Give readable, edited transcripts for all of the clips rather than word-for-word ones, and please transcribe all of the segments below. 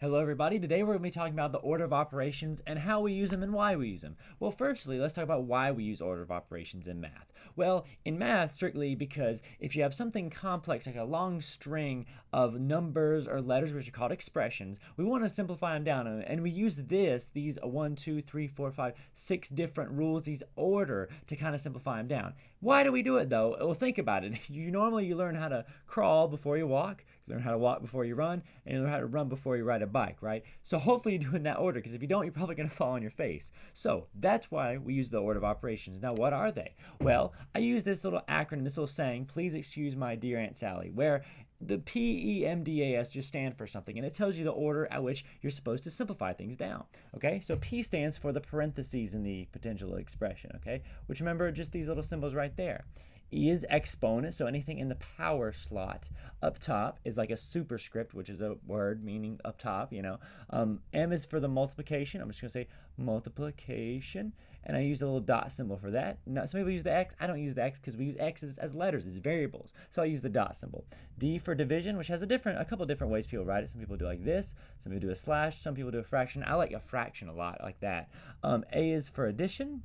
Hello everybody, today we're going to be talking about the order of operations and how we use them and why we use them. Well, firstly, let's talk about why we use order of operations in math. Well, in math, strictly because if you have something complex like a long string of numbers or letters, which are called expressions, we want to simplify them down, and we use these 1, 2, 3, 4, 5, 6 different rules, these order to kind of simplify them down. Why do we do it though? Well, think about it. You learn how to crawl before you walk, you learn how to walk before you run, and you learn how to run before you ride a bike, right? So hopefully you do it in that order, because if you don't, you're probably going to fall on your face. So that's why we use the order of operations. Now, what are they? Well, I use this little acronym, this little saying, please excuse my dear Aunt Sally, where the PEMDAS just stand for something, and it tells you the order at which you're supposed to simplify things down. Okay, so P stands for the parentheses in the potential expression, okay, which, remember, just these little symbols right there. E is exponent, so anything in the power slot. Up top is like a superscript, which is a word meaning up top, M is for the multiplication. I'm just going to say multiplication, and I use a little dot symbol for that. Now, some people use the X. I don't use the X because we use X's as letters, as variables. So I use the dot symbol. D for division, which has a couple different ways people write it. Some people do it like this. Some people do a slash. Some people do a fraction. I like a fraction a lot, like that. A is for addition.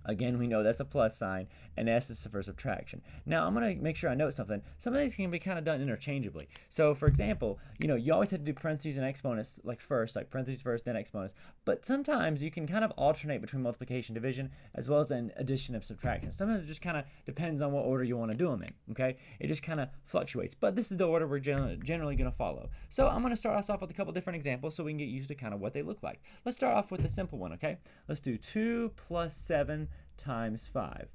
Again, we know that's a plus sign, and S is for subtraction. Now, I'm going to make sure I note something. Some of these can be kind of done interchangeably. So, for example, you always have to do parentheses and exponents like parentheses first, then exponents. But sometimes you can kind of alternate between multiplication, division, as well as an addition and subtraction. Sometimes it just kind of depends on what order you want to do them in, okay? It just kind of fluctuates. But this is the order we're generally going to follow. So, I'm going to start us off with a couple different examples so we can get used to kind of what they look like. Let's start off with the simple one, okay? Let's do 2 plus 7 times 5.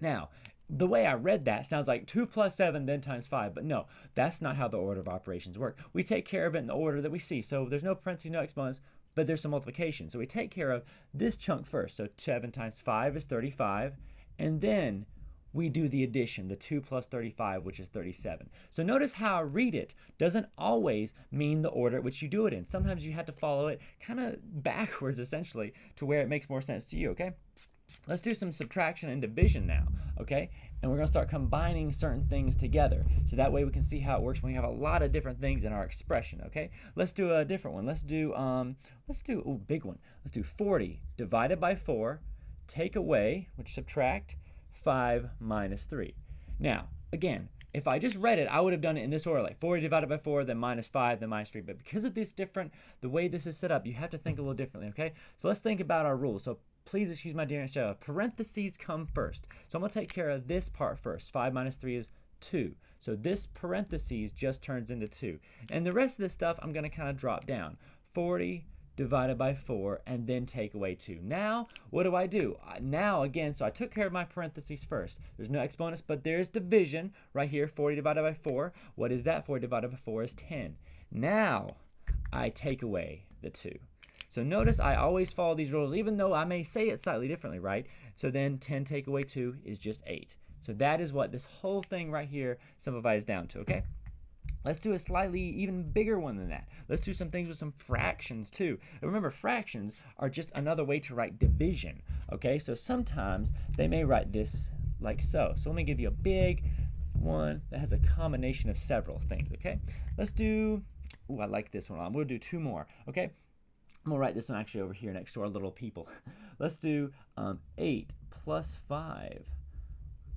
Now, the way I read that sounds like 2 plus 7 then times 5, but no, that's not how the order of operations work. We take care of it in the order that we see. So there's no parentheses, no exponents, but there's some multiplication. So we take care of this chunk first. So 7 times 5 is 35, and then we do the addition, the 2 plus 35, which is 37. So notice how I read it doesn't always mean the order at which you do it in. Sometimes you have to follow it kind of backwards, essentially, to where it makes more sense to you, okay? Let's do some subtraction and division now, okay? And we're going to start combining certain things together. So that way we can see how it works when we have a lot of different things in our expression, okay? Let's do a different one. Let's do big one. Let's do 40 divided by 4, take away, which subtract, 5 minus 3. Now, again, if I just read it, I would have done it in this order, like 40 divided by 4, then minus 5, then minus 3. But because of this the way this is set up, you have to think a little differently, okay? So let's think about our rules. So please excuse my dear Sarah. Parentheses come first. So I'm going to take care of this part first. 5 minus 3 is 2. So this parentheses just turns into 2. And the rest of this stuff, I'm going to kind of drop down. 40 divided by 4, and then take away 2. Now, what do? Now, again, so I took care of my parentheses first. There's no exponents, but there's division right here, 40 divided by 4. What is that? 40 divided by 4 is 10. Now, I take away the 2. So notice I always follow these rules, even though I may say it slightly differently, right? So then 10 take away 2 is just 8. So that is what this whole thing right here simplifies down to, okay? Let's do a slightly even bigger one than that. Let's do some things with some fractions too. And remember, fractions are just another way to write division, okay? So sometimes they may write this like so. So let me give you a big one that has a combination of several things, okay? Let's do, I like this one. I'm going to do 2 more, okay? I'm going to write this one actually over here next to our little people. Let's do 8 plus 5,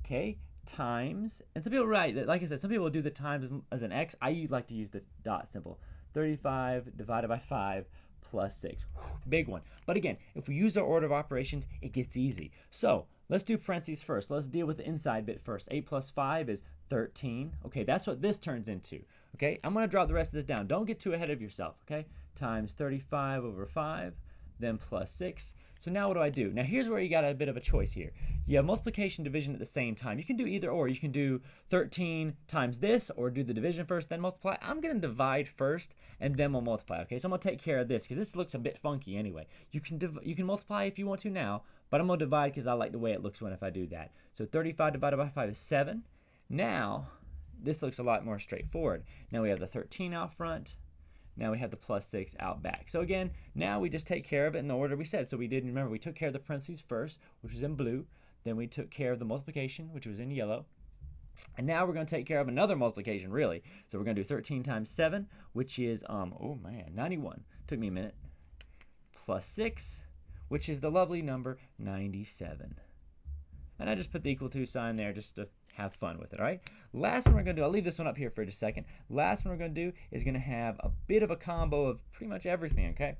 okay, times, and some people write that, like I said, some people do the times as an X. I like to use the dot symbol. 35 divided by 5 plus 6. Big one. But again, if we use our order of operations, it gets easy. So let's do parentheses first. Let's deal with the inside bit first. 8 plus 5 is 13. Okay, that's what this turns into. Okay, I'm going to drop the rest of this down. Don't get too ahead of yourself, okay? Times 35 over 5, then plus 6. So now what do I do? Now here's where you got a bit of a choice here. You have multiplication, division at the same time. You can do either or. You can do 13 times this, or do the division first, then multiply. I'm going to divide first, and then we'll multiply. Okay, so I'm going to take care of this, because this looks a bit funky anyway. You can multiply if you want to now, but I'm going to divide because I like the way it looks if I do that. So 35 divided by 5 is 7. Now, this looks a lot more straightforward. Now we have the 13 out front. Now we have the plus 6 out back. So again, now we just take care of it in the order we said. So we did, remember, we took care of the parentheses first, which was in blue. Then we took care of the multiplication, which was in yellow. And now we're going to take care of another multiplication, really. So we're going to do 13 times 7, which is, oh man, 91. Took me a minute. Plus 6, which is the lovely number 97. And I just put the equal to sign there just to have fun with it, all right? Last one we're going to do, I'll leave this one up here for just a second. Last one we're going to do is going to have a bit of a combo of pretty much everything, okay?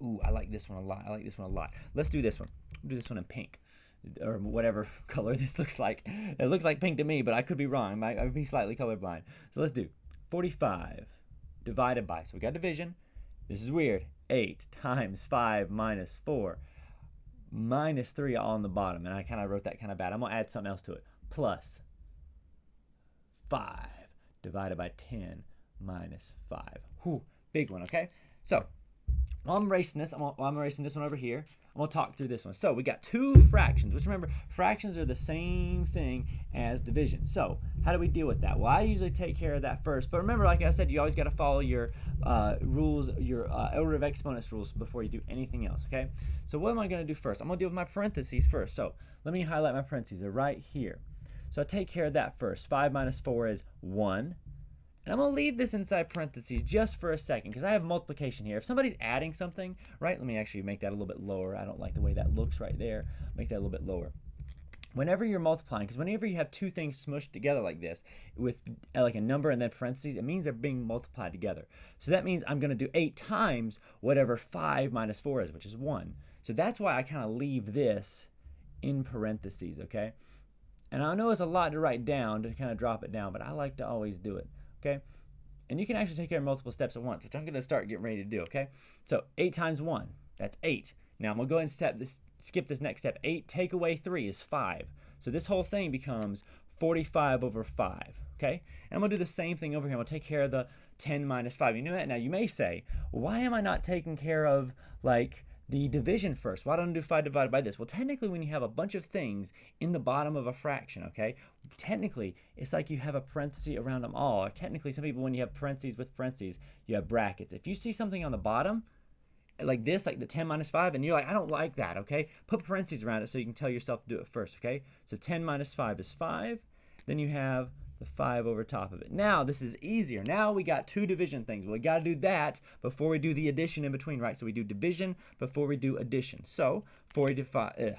Ooh, I like this one a lot. I like this one a lot. Let's do this one. We'll do this one in pink, or whatever color this looks like. It looks like pink to me, but I could be wrong. I might be slightly colorblind. So let's do 45 divided by, so we got division. This is weird. 8 times 5 minus 4 minus 3 all on the bottom. And I kind of wrote that kind of bad. I'm going to add something else to it. Plus 5 divided by 10 minus 5. Whew, big one, okay? So while I'm erasing this, I'm erasing this one over here. I'm going to talk through this one. So we got two fractions, which remember, fractions are the same thing as division. So how do we deal with that? Well, I usually take care of that first. But remember, like I said, you always got to follow your rules, your order of exponents rules before you do anything else, okay? So what am I going to do first? I'm going to deal with my parentheses first. So let me highlight my parentheses. They're right here. So I take care of that first. 5 minus 4 is 1. And I'm going to leave this inside parentheses just for a second because I have multiplication here. If somebody's adding something, right, let me actually make that a little bit lower. I don't like the way that looks right there. Make that a little bit lower. Whenever you're multiplying, because whenever you have two things smushed together like this with like a number and then parentheses, it means they're being multiplied together. So that means I'm going to do 8 times whatever 5 minus 4 is, which is 1. So that's why I kind of leave this in parentheses, okay? And I know it's a lot to write down to kind of drop it down, but I like to always do it. Okay, and you can actually take care of multiple steps at once, which I'm going to start getting ready to do, okay? So 8 times 1, that's 8. Now I'm going to go ahead and skip this next step. 8 take away 3 is 5. So this whole thing becomes 45 over 5, okay? And I'm going to do the same thing over here. I'm going to take care of the 10 minus 5. You know what? Now you may say, why am I not taking care of, like, the division first? Why don't I do 5 divided by this? Well, technically, when you have a bunch of things in the bottom of a fraction, okay, technically, it's like you have a parenthesis around them all. Or technically, some people, when you have parentheses with parentheses, you have brackets. If you see something on the bottom, like this, like the 10 minus 5, and you're like, I don't like that, okay, put parentheses around it so you can tell yourself to do it first, okay? So 10 minus 5 is 5. Then you have the 5 over top of it. Now this is easier. Now we got two division things. Well, we got to do that before we do the addition in between, right? So we do division before we do addition. So 45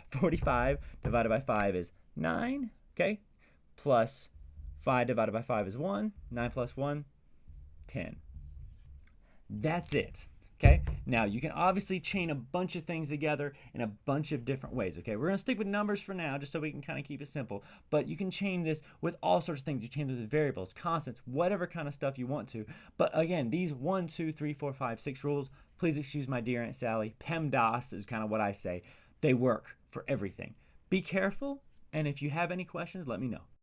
divided by 5 is 9, okay? Plus 5 divided by 5 is 1. 9 plus 1, 10. That's it. Okay, now you can obviously chain a bunch of things together in a bunch of different ways. Okay, we're going to stick with numbers for now just so we can kind of keep it simple, but you can chain this with all sorts of things. You chain this with variables, constants, whatever kind of stuff you want to. But again, these 1, 2, 3, 4, 5, 6 rules, please excuse my dear Aunt Sally, Pemdas is kind of what I say. They work for everything. Be careful, and if you have any questions, let me know.